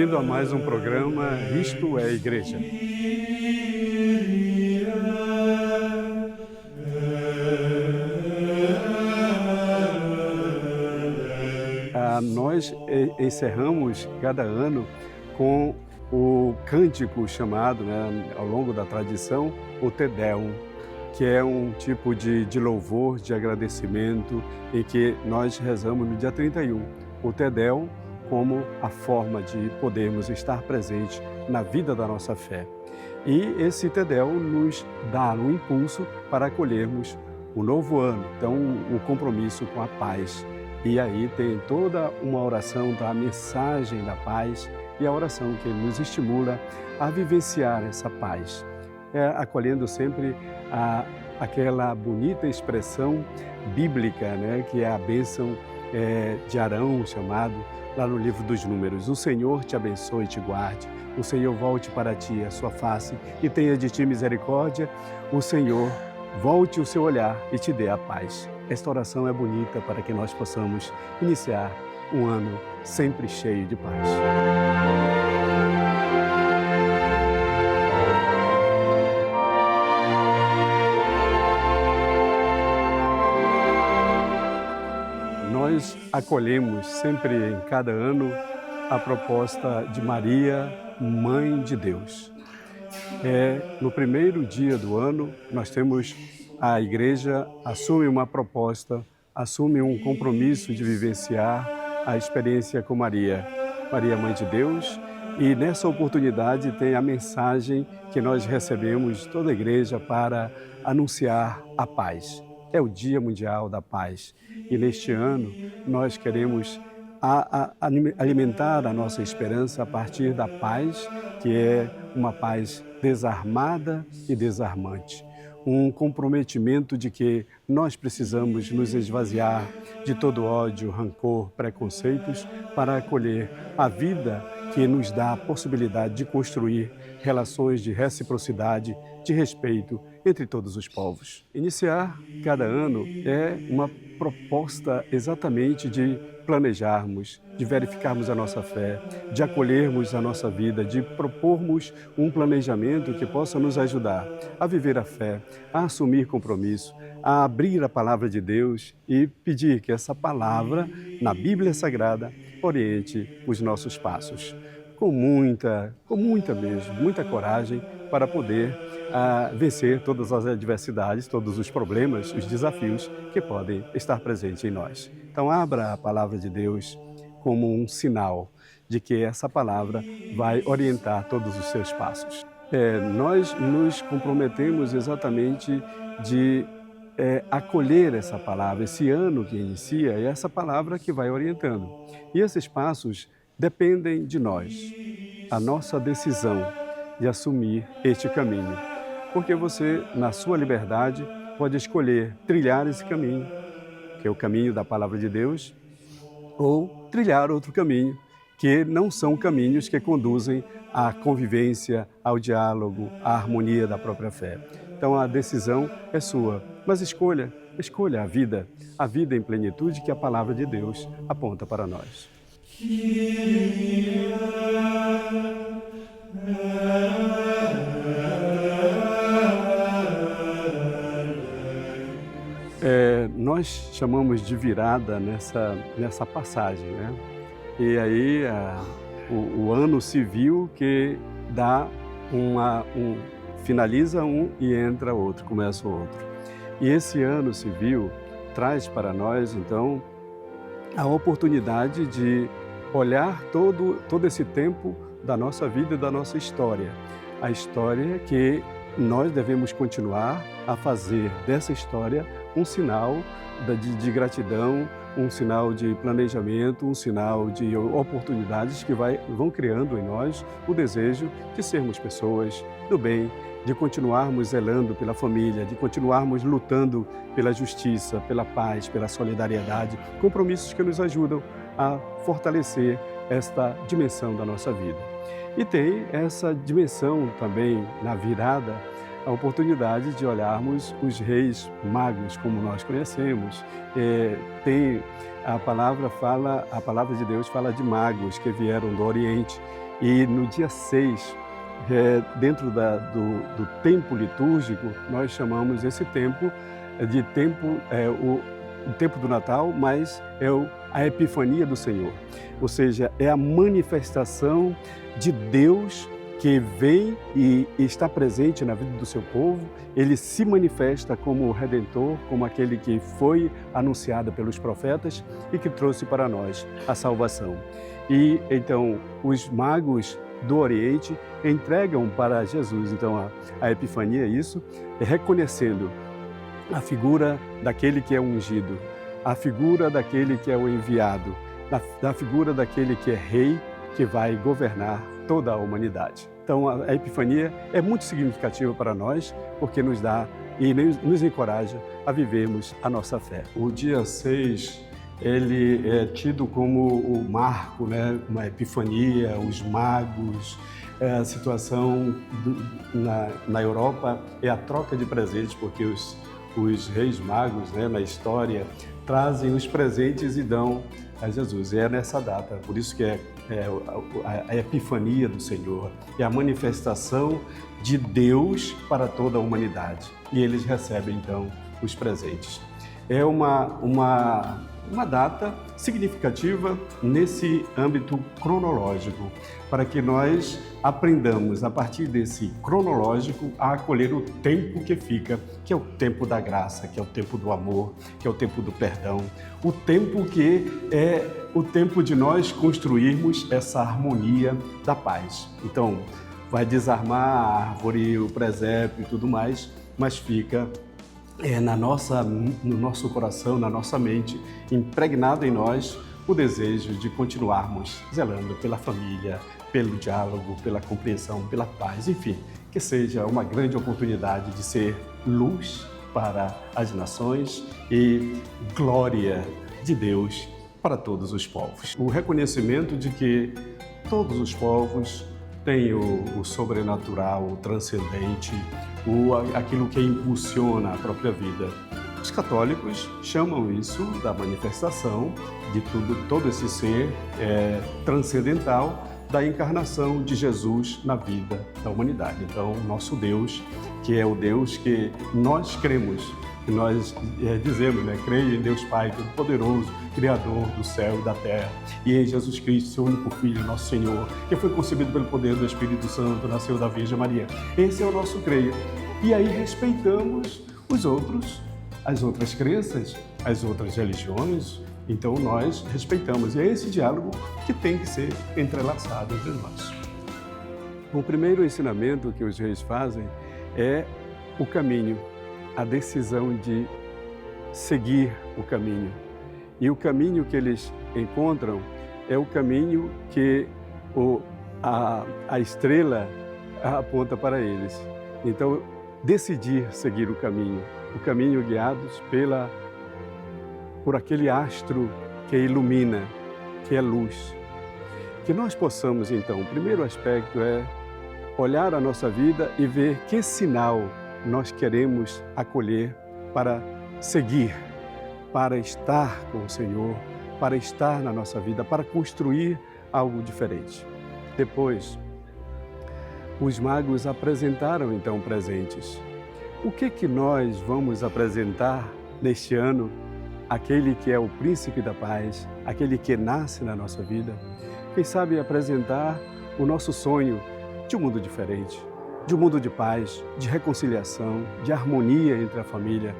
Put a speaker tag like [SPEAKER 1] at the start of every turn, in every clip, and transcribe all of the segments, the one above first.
[SPEAKER 1] bem-vindo a mais um programa Isto é Igreja. Nós encerramos cada ano com o cântico chamado, ao longo da tradição, o Te Deum, que é um tipo de louvor, de agradecimento, em que nós rezamos no dia 31, o Te Deum, como a forma de podermos estar presente na vida da nossa fé. E esse Te Deum nos dá um impulso para acolhermos o novo ano, então o compromisso com a paz. E aí tem toda uma oração da mensagem da paz e a oração que nos estimula a vivenciar essa paz, acolhendo sempre aquela bonita expressão bíblica, que é a bênção de Arão, chamado lá no livro dos Números: o Senhor te abençoe e te guarde, o Senhor volte para ti a sua face e tenha de ti misericórdia, o Senhor volte o seu olhar e te dê a paz. Esta oração é bonita para que nós possamos iniciar um ano sempre cheio de paz. Nós acolhemos sempre em cada ano a proposta de Maria, Mãe de Deus. No primeiro dia do ano, nós temos a Igreja assume uma proposta, assume um compromisso de vivenciar a experiência com Maria, Maria, Mãe de Deus, e nessa oportunidade tem a mensagem que nós recebemos toda a Igreja para anunciar a paz. É o Dia Mundial da Paz e neste ano nós queremos alimentar a nossa esperança a partir da paz, que é uma paz desarmada e desarmante. Um comprometimento de que nós precisamos nos esvaziar de todo ódio, rancor, preconceitos para acolher a vida que nos dá a possibilidade de construir relações de reciprocidade, de respeito entre todos os povos. Iniciar cada ano é uma proposta exatamente de planejarmos, de verificarmos a nossa fé, de acolhermos a nossa vida, de propormos um planejamento que possa nos ajudar a viver a fé, a assumir compromisso, a abrir a palavra de Deus e pedir que essa palavra, na Bíblia Sagrada, oriente os nossos passos. Com muita mesmo, muita coragem para poder vencer todas as adversidades, todos os problemas, os desafios que podem estar presentes em nós. Então abra a palavra de Deus como um sinal de que essa palavra vai orientar todos os seus passos. Nós nos comprometemos exatamente de acolher essa palavra, esse ano que inicia, é essa palavra que vai orientando. E esses passos dependem de nós, a nossa decisão de assumir este caminho. Porque você, na sua liberdade, pode escolher trilhar esse caminho, que é o caminho da palavra de Deus, ou trilhar outro caminho, que não são caminhos que conduzem à convivência, ao diálogo, à harmonia da própria fé. Então a decisão é sua, mas escolha a vida em plenitude que a palavra de Deus aponta para nós. Nós chamamos de virada nessa passagem, E aí o ano civil que dá finaliza um e entra outro, começa o outro. E esse ano civil traz para nós, então, a oportunidade de olhar todo esse tempo da nossa vida e da nossa história. A história que nós devemos continuar a fazer dessa história um sinal de gratidão, um sinal de planejamento, um sinal de oportunidades que vão criando em nós o desejo de sermos pessoas do bem, de continuarmos zelando pela família, de continuarmos lutando pela justiça, pela paz, pela solidariedade, compromissos que nos ajudam a fortalecer esta dimensão da nossa vida. E tem essa dimensão também na virada, a oportunidade de olharmos os reis magos como nós conhecemos. A palavra de Deus fala de magos que vieram do Oriente E no dia 6, dentro do tempo litúrgico, nós chamamos esse tempo de tempo, o tempo do Natal, mas a Epifania do Senhor. Ou seja, é a manifestação de Deus que vem e está presente na vida do seu povo. Ele se manifesta como o Redentor, como aquele que foi anunciado pelos profetas e que trouxe para nós a salvação. E então os magos do Oriente entregam para Jesus, então a Epifania é isso, reconhecendo a figura daquele que é ungido, a figura daquele que é o enviado, da figura daquele que é rei, que vai governar toda a humanidade. Então a Epifania é muito significativa para nós, porque nos dá e nos encoraja a vivermos a nossa fé. O dia 6, ele é tido como o marco, né? Uma epifania, os magos, a situação na Europa é a troca de presentes, porque os reis magos, né, na história, trazem os presentes e dão a Jesus. É nessa data, por isso que é a epifania do Senhor, é a manifestação de Deus para toda a humanidade. E eles recebem, então, os presentes. É uma data significativa nesse âmbito cronológico, para que nós aprendamos, a partir desse cronológico, a acolher o tempo que fica, que é o tempo da graça, que é o tempo do amor, que é o tempo do perdão, o tempo que é o tempo de nós construirmos essa harmonia da paz. Então, vai desarmar a árvore, o presépio e tudo mais, mas fica no nosso coração, na nossa mente, impregnado em nós o desejo de continuarmos zelando pela família, pelo diálogo, pela compreensão, pela paz, enfim, que seja uma grande oportunidade de ser luz para as nações e glória de Deus para todos os povos. O reconhecimento de que todos os povos têm o sobrenatural, o transcendente, aquilo que impulsiona a própria vida. Os católicos chamam isso da manifestação de todo esse ser transcendental da encarnação de Jesus na vida da humanidade. Então, nosso Deus, que é o Deus que nós cremos, que nós dizemos, né? Creio em Deus Pai Todo-Poderoso, Criador do céu e da terra, e em Jesus Cristo, seu único Filho, nosso Senhor, que foi concebido pelo poder do Espírito Santo, nasceu da Virgem Maria. Esse é o nosso creio. E aí respeitamos as outras crenças, as outras religiões. Então nós respeitamos. E é esse diálogo que tem que ser entrelaçado entre nós. O primeiro ensinamento que os reis fazem é o caminho, a decisão de seguir o caminho. E o caminho que eles encontram é o caminho que a estrela aponta para eles. Então, decidir seguir o caminho guiados por aquele astro que ilumina, que é luz. Que nós possamos, então, o primeiro aspecto é olhar a nossa vida e ver que sinal nós queremos acolher para seguir, para estar com o Senhor, para estar na nossa vida, para construir algo diferente. Depois, os magos apresentaram então presentes. O que nós vamos apresentar neste ano àquele que é o príncipe da paz, aquele que nasce na nossa vida? Quem sabe apresentar o nosso sonho de um mundo diferente, de um mundo de paz, de reconciliação, de harmonia entre a família.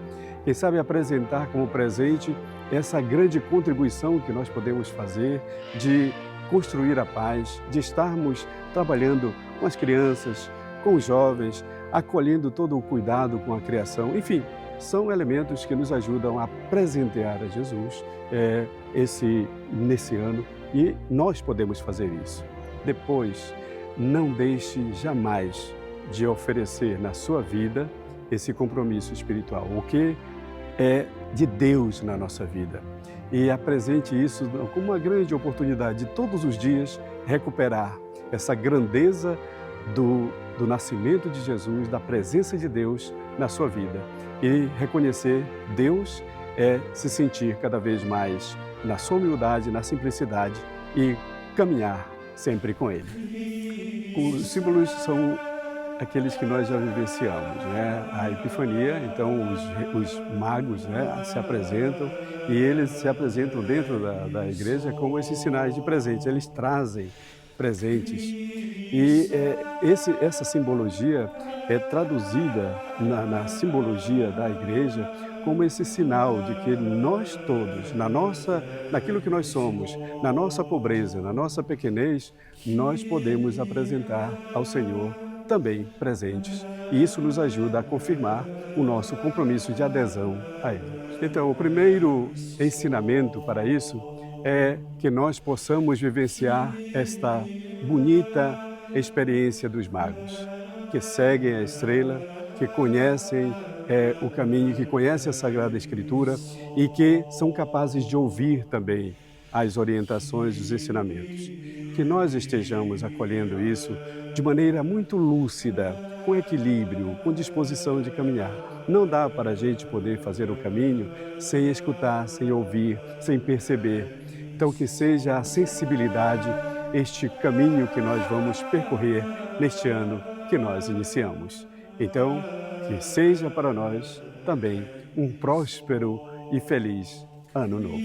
[SPEAKER 1] Quem sabe apresentar como presente essa grande contribuição que nós podemos fazer de construir a paz, de estarmos trabalhando com as crianças, com os jovens, acolhendo todo o cuidado com a criação. Enfim, são elementos que nos ajudam a presentear a Jesus nesse ano, e nós podemos fazer isso. Depois, não deixe jamais de oferecer na sua vida esse compromisso espiritual, o que é de Deus na nossa vida. E apresente isso como uma grande oportunidade de todos os dias recuperar essa grandeza do nascimento de Jesus, da presença de Deus na sua vida. E reconhecer Deus é se sentir cada vez mais na sua humildade, na simplicidade e caminhar sempre com Ele. Os símbolos são aqueles que nós já vivenciamos, né? A Epifania, então os magos, né, se apresentam e eles se apresentam dentro da igreja como esses sinais de presentes, eles trazem presentes. E essa simbologia é traduzida na simbologia da igreja como esse sinal de que nós todos, naquilo que nós somos, na nossa pobreza, na nossa pequenez, nós podemos apresentar ao Senhor também presentes. E isso nos ajuda a confirmar o nosso compromisso de adesão a Ele. Então, o primeiro ensinamento para isso é que nós possamos vivenciar esta bonita experiência dos magos, que seguem a estrela, que conhecem o caminho, que conhecem a Sagrada Escritura e que são capazes de ouvir também as orientações, os ensinamentos. Que nós estejamos acolhendo isso de maneira muito lúcida, com equilíbrio, com disposição de caminhar. Não dá para a gente poder fazer o caminho sem escutar, sem ouvir, sem perceber. Então, que seja a sensibilidade este caminho que nós vamos percorrer neste ano que nós iniciamos. Então, que seja para nós também um próspero e feliz Ano Novo.